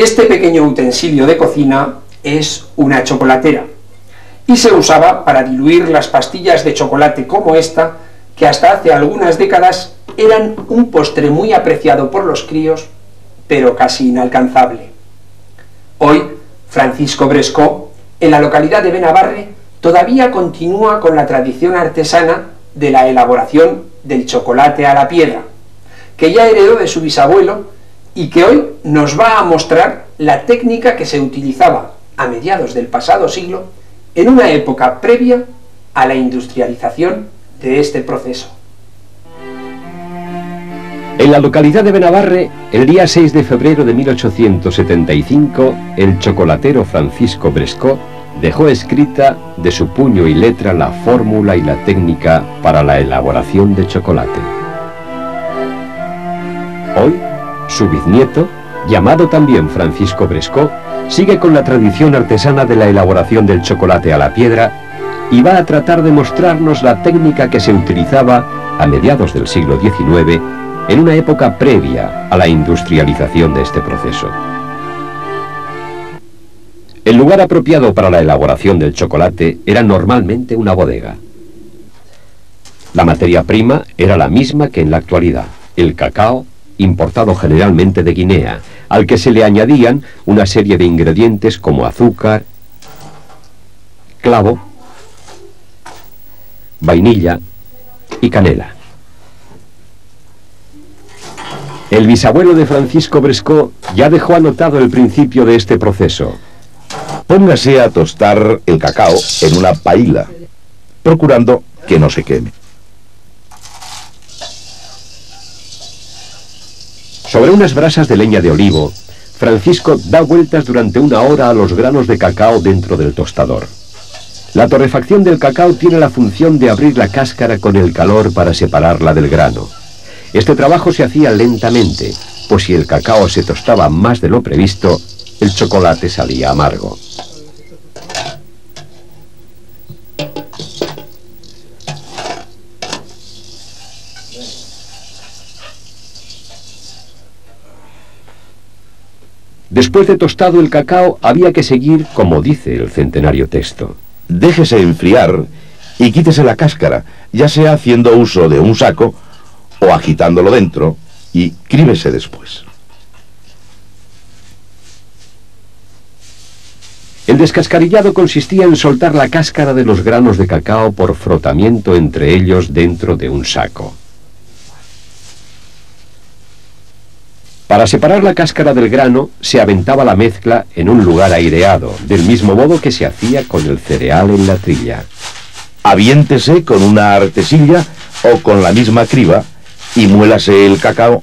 Este pequeño utensilio de cocina es una chocolatera y se usaba para diluir las pastillas de chocolate como esta, que hasta hace algunas décadas eran un postre muy apreciado por los críos, pero casi inalcanzable. Hoy, Francisco Brescó, en la localidad de Benabarre, todavía continúa con la tradición artesana de la elaboración del chocolate a la piedra, que ya heredó de su bisabuelo y que hoy nos va a mostrar la técnica que se utilizaba a mediados del pasado siglo en una época previa a la industrialización de este proceso. En la localidad de Benabarre, el día 6 de febrero de 1875, el chocolatero Francisco Brescó dejó escrita de su puño y letra la fórmula y la técnica para la elaboración de chocolate. Hoy, su bisnieto, llamado también Francisco Brescó, sigue con la tradición artesana de la elaboración del chocolate a la piedra y va a tratar de mostrarnos la técnica que se utilizaba a mediados del siglo XIX en una época previa a la industrialización de este proceso. El lugar apropiado para la elaboración del chocolate era normalmente una bodega. La materia prima era la misma que en la actualidad, el cacao, importado generalmente de Guinea, al que se le añadían una serie de ingredientes como azúcar, clavo, vainilla y canela. El bisabuelo de Francisco Brescó ya dejó anotado el principio de este proceso. Póngase a tostar el cacao en una paila, procurando que no se queme. Sobre unas brasas de leña de olivo, Francisco da vueltas durante 1 hora a los granos de cacao dentro del tostador. La torrefacción del cacao tiene la función de abrir la cáscara con el calor para separarla del grano. Este trabajo se hacía lentamente, pues si el cacao se tostaba más de lo previsto, el chocolate salía amargo. Después de tostado el cacao, había que seguir como dice el centenario texto. Déjese enfriar y quítese la cáscara, ya sea haciendo uso de un saco o agitándolo dentro, y críbese después. El descascarillado consistía en soltar la cáscara de los granos de cacao por frotamiento entre ellos dentro de un saco. Para separar la cáscara del grano, se aventaba la mezcla en un lugar aireado, del mismo modo que se hacía con el cereal en la trilla. Aviéntese con una artesilla o con la misma criba y muélase el cacao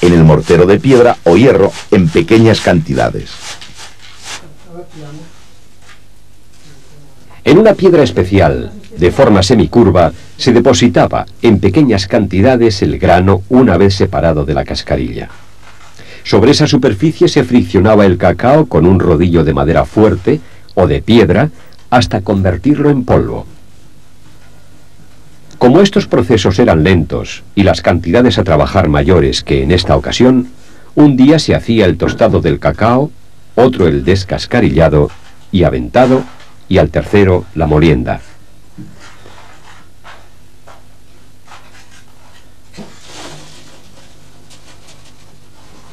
en el mortero de piedra o hierro en pequeñas cantidades. En una piedra especial, de forma semicurva, se depositaba en pequeñas cantidades el grano una vez separado de la cascarilla. Sobre esa superficie se friccionaba el cacao con un rodillo de madera fuerte o de piedra hasta convertirlo en polvo. Como estos procesos eran lentos y las cantidades a trabajar mayores que en esta ocasión, un día se hacía el tostado del cacao, otro el descascarillado y aventado, y al tercero la molienda.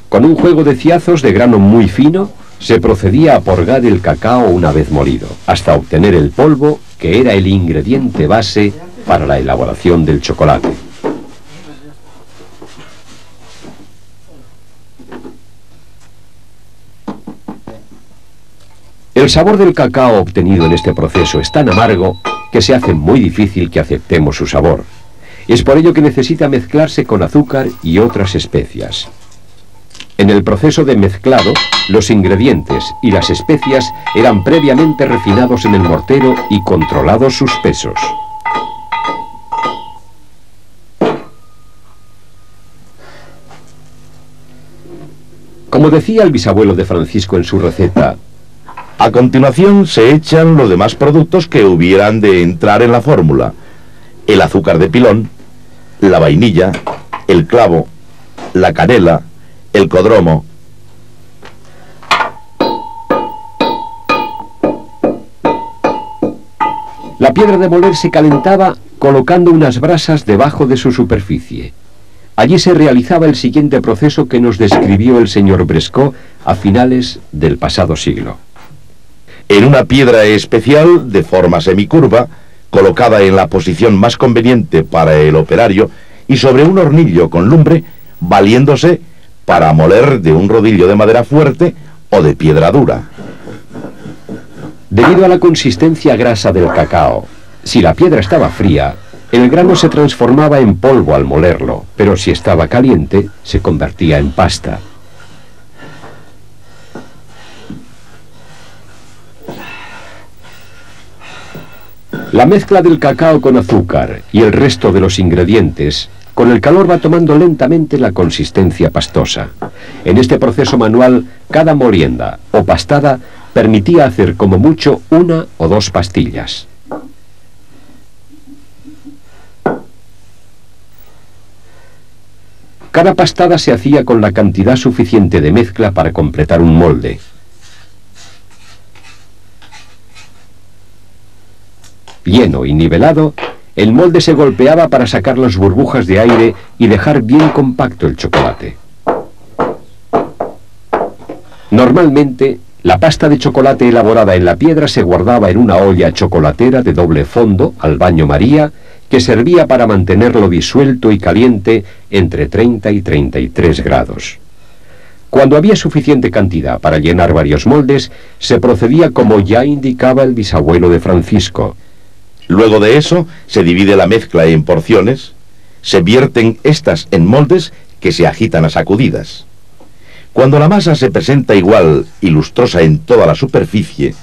Con un juego de ciazos de grano muy fino, se procedía a porgar el cacao una vez molido, hasta obtener el polvo, que era el ingrediente base para la elaboración del chocolate. El sabor del cacao obtenido en este proceso es tan amargo que se hace muy difícil que aceptemos su sabor. Es por ello que necesita mezclarse con azúcar y otras especias. En el proceso de mezclado, los ingredientes y las especias eran previamente refinados en el mortero y controlados sus pesos. Como decía el bisabuelo de Francisco en su receta, a continuación se echan los demás productos que hubieran de entrar en la fórmula: el azúcar de pilón, la vainilla, el clavo, la canela, el codromo. La piedra de moler se calentaba colocando unas brasas debajo de su superficie. Allí se realizaba el siguiente proceso que nos describió el señor Brescot a finales del pasado siglo. En una piedra especial, de forma semicurva, colocada en la posición más conveniente para el operario y sobre un hornillo con lumbre, valiéndose para moler de un rodillo de madera fuerte o de piedra dura. Debido a la consistencia grasa del cacao, si la piedra estaba fría, el grano se transformaba en polvo al molerlo, pero si estaba caliente, se convertía en pasta. La mezcla del cacao con azúcar y el resto de los ingredientes, con el calor va tomando lentamente la consistencia pastosa. En este proceso manual, cada molienda o pastada permitía hacer como mucho 1 o 2 pastillas. Cada pastada se hacía con la cantidad suficiente de mezcla para completar un molde. Lleno y nivelado, el molde se golpeaba para sacar las burbujas de aire y dejar bien compacto el chocolate. Normalmente, la pasta de chocolate elaborada en la piedra se guardaba en una olla chocolatera de doble fondo, al baño María, que servía para mantenerlo disuelto y caliente entre 30 y 33 grados. Cuando había suficiente cantidad para llenar varios moldes, se procedía como ya indicaba el bisabuelo de Francisco. Luego de eso, se divide la mezcla en porciones, se vierten estas en moldes que se agitan a sacudidas. Cuando la masa se presenta igual y lustrosa en toda la superficie,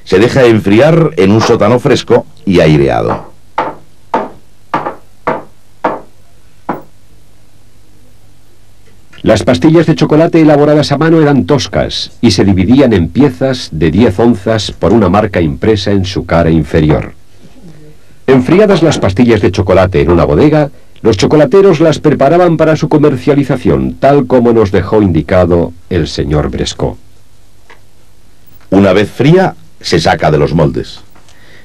se deja enfriar en un sótano fresco y aireado. Las pastillas de chocolate elaboradas a mano eran toscas y se dividían en piezas de 10 onzas por una marca impresa en su cara inferior. Enfriadas las pastillas de chocolate en una bodega, los chocolateros las preparaban para su comercialización, tal como nos dejó indicado el señor Brescot. Una vez fría, se saca de los moldes.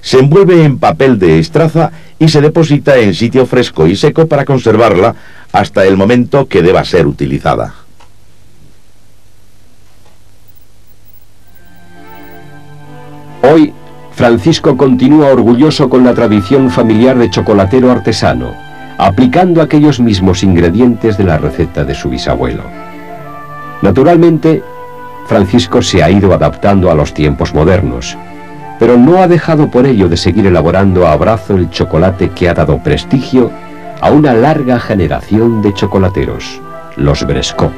Se envuelve en papel de estraza y se deposita en sitio fresco y seco para conservarla hasta el momento que deba ser utilizada. Hoy, Francisco continúa orgulloso con la tradición familiar de chocolatero artesano, aplicando aquellos mismos ingredientes de la receta de su bisabuelo. Naturalmente, Francisco se ha ido adaptando a los tiempos modernos, pero no ha dejado por ello de seguir elaborando a brazo el chocolate que ha dado prestigio a una larga generación de chocolateros, los Brescot.